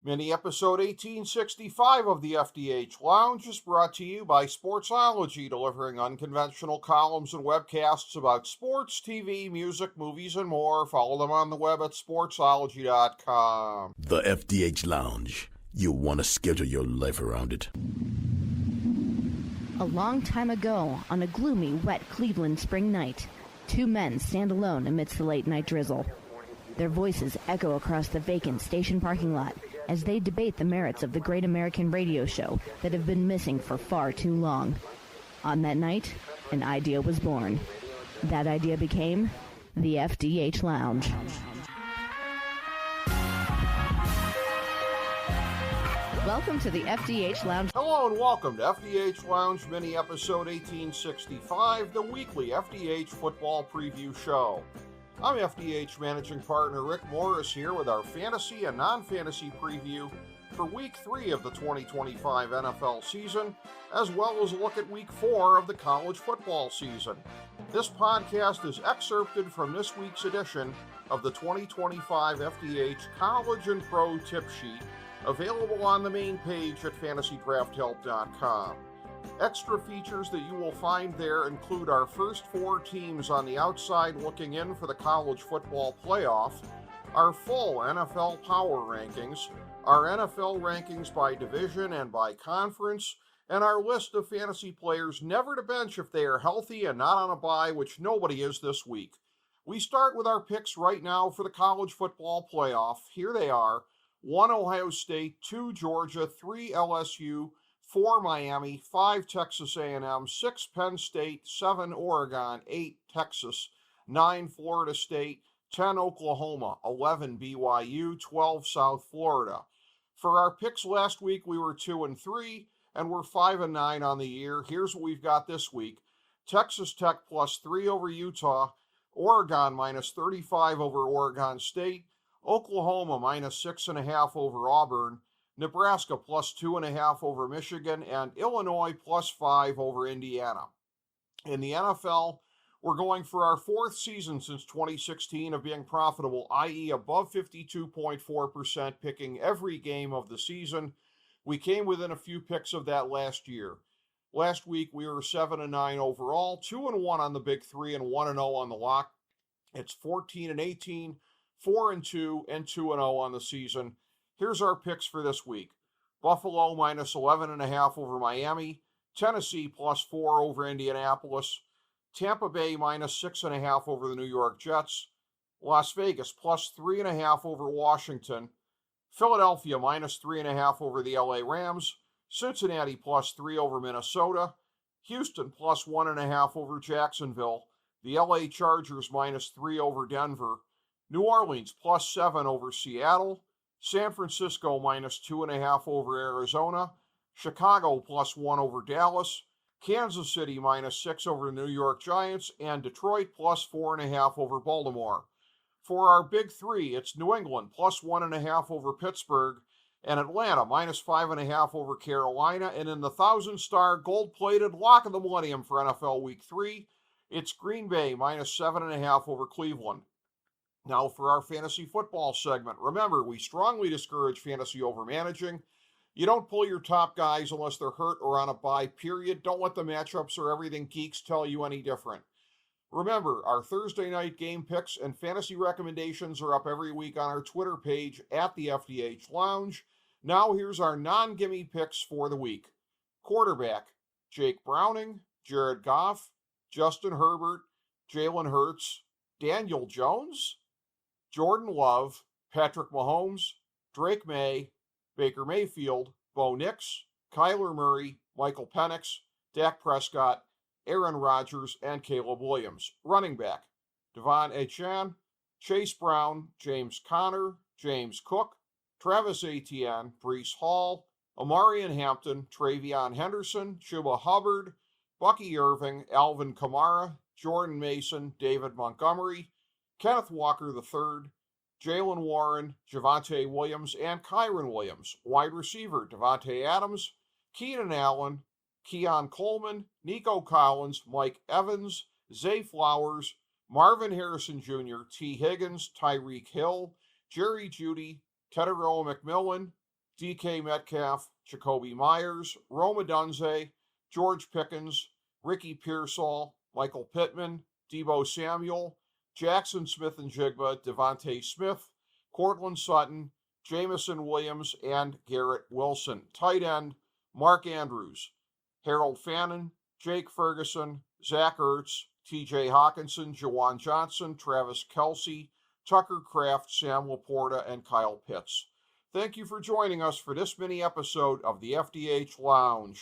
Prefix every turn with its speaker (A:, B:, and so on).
A: Mini episode 1865 of the FDH Lounge is brought to you by Sportsology, delivering unconventional columns and webcasts about sports, TV, music, movies, and more. Follow them on the web at sportsology.com.
B: The FDH Lounge. You'll want to schedule your life around it.
C: A long time ago, on a gloomy, wet Cleveland spring night, two men stand alone amidst the late-night drizzle. Their voices echo across the vacant station parking lot as they debate the merits of the great American radio show that have been missing for far too long. On that night, an idea was born. That idea became the FDH Lounge. Welcome to the FDH Lounge.
A: Hello and welcome to FDH Lounge mini episode 1865, the weekly FDH football preview show. I'm FDH Managing Partner Rick Morris here with our fantasy and non-fantasy preview for Week 3 of the 2025 NFL season, as well as a look at Week 4 of the college football season. This podcast is excerpted from this week's edition of the 2025 FDH College and Pro Tip Sheet, available on the main page at fantasydrafthelp.com. Extra features that you will find there include our first four teams on the outside looking in for the college football playoff, our full NFL power rankings, our NFL rankings by division and by conference, and our list of fantasy players never to bench if they are healthy and not on a bye, which nobody is this week. We start with our picks right now for the college football playoff. Here they are: 1 Ohio State, 2 Georgia, 3 LSU, 4 Miami, 5 Texas A&M, 6 Penn State, 7 Oregon, 8 Texas, 9 Florida State, 10 Oklahoma, 11 BYU, 12 South Florida. For our picks last week, we were 2-3, and we're 5-9 on the year. Here's what we've got this week: Texas Tech +3 over Utah, Oregon -35 over Oregon State, Oklahoma -6.5 over Auburn, Nebraska +2.5 over Michigan, and Illinois +5 over Indiana. In the NFL, we're going for our fourth season since 2016 of being profitable, i.e. above 52.4%, picking every game of the season. We came within a few picks of that last year. Last week, we were 7-9 overall, 2-1 on the Big Three, and 1-0 on the lock. It's 14-18, 4-2, and 2-0 on the season. Here's our picks for this week: Buffalo -11.5 over Miami, Tennessee +4 over Indianapolis, Tampa Bay -6.5 over the New York Jets, Las Vegas +3.5 over Washington, Philadelphia -3.5 over the LA Rams, Cincinnati +3 over Minnesota, Houston +1.5 over Jacksonville, the LA Chargers -3 over Denver, New Orleans +7 over Seattle, San Francisco -2.5 over Arizona, Chicago +1 over Dallas, Kansas City -6 over the New York Giants, and Detroit +4.5 over Baltimore. For our Big Three, it's New England +1.5 over Pittsburgh, and Atlanta -5.5 over Carolina. And in the 1,000-star gold-plated lock of the millennium for NFL Week 3, it's Green Bay -7.5 over Cleveland. Now for our fantasy football segment. Remember, we strongly discourage fantasy overmanaging. You don't pull your top guys unless they're hurt or on a bye, period. Don't let the matchups or everything geeks tell you any different. Remember, our Thursday night game picks and fantasy recommendations are up every week on our Twitter page at the FDH Lounge. Now here's our non-gimme picks for the week. Quarterback: Jake Browning, Jared Goff, Justin Herbert, Jalen Hurts, Daniel Jones, Jordan Love, Patrick Mahomes, Drake May, Baker Mayfield, Bo Nix, Kyler Murray, Michael Penix, Dak Prescott, Aaron Rodgers, and Caleb Williams. Running back: Devon Achane, Chase Brown, James Conner, James Cook, Travis Etienne, Breece Hall, Amarian Hampton, Travion Henderson, Chuba Hubbard, Bucky Irving, Alvin Kamara, Jordan Mason, David Montgomery, Kenneth Walker III, Jalen Warren, Javonte Williams, and Kyron Williams. Wide receiver: Devontae Adams, Keenan Allen, Keon Coleman, Nico Collins, Mike Evans, Zay Flowers, Marvin Harrison Jr., T. Higgins, Tyreek Hill, Jerry Jeudy, Tedero McMillan, DK Metcalf, Jacoby Myers, Roma Dunze, George Pickens, Ricky Pearsall, Michael Pittman, Deebo Samuel, Jackson Smith-Njigba, Devontae Smith, Cortland Sutton, Jamison Williams, and Garrett Wilson. Tight end, Mark Andrews, Harold Fannin, Jake Ferguson, Zach Ertz, TJ Hawkinson, Jawan Johnson, Travis Kelce, Tucker Kraft, Sam Laporta, and Kyle Pitts. Thank you for joining us for this mini episode of the FDH Lounge.